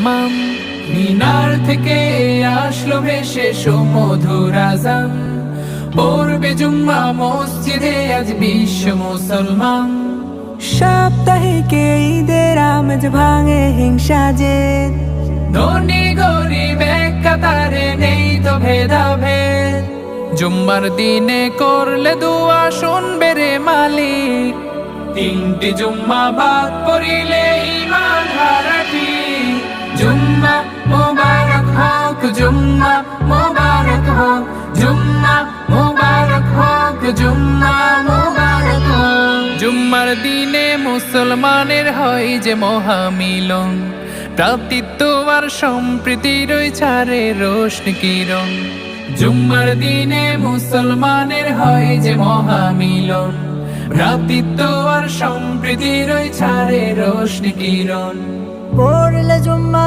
মাম মিনার থেকে আসলো ভেসে সুমধুর আযান, পড়বে জুম্মা মসজিদে আজ বিশ্ব মুসলমান। সাপ্তাহিকে ঈদের আমেজ ভাঙে হিংসা জেদ, ধনী গরিব এক কাতারে নেই তো ভেদাভেদ। জুম্মার দিনে করলে দুয়া শুনবে রে মালিক, তিনটি জুম্মা বাদ পড়িলে ঈমান হারা ঠিক। জুম্মা মুবারক হোক, জুম্মা মুবারক হোক, জুম্মা মুবারক হোক, জুম্মা মুবারক হোক। জুম্মার দিনে মুসলমানের হয় যে মহামিলন, ভ্রাতৃত্ব আর সম্প্রীতির ওই ছাড়ে রোশনি কিরণ। জুম্মার দিনে মুসলমানের হয় যে মহামিলন, ভ্রাতৃত্ব আর সম্প্রীতির ওই ছাড়ে রোশনি কিরণ। পড়লে জুম্মা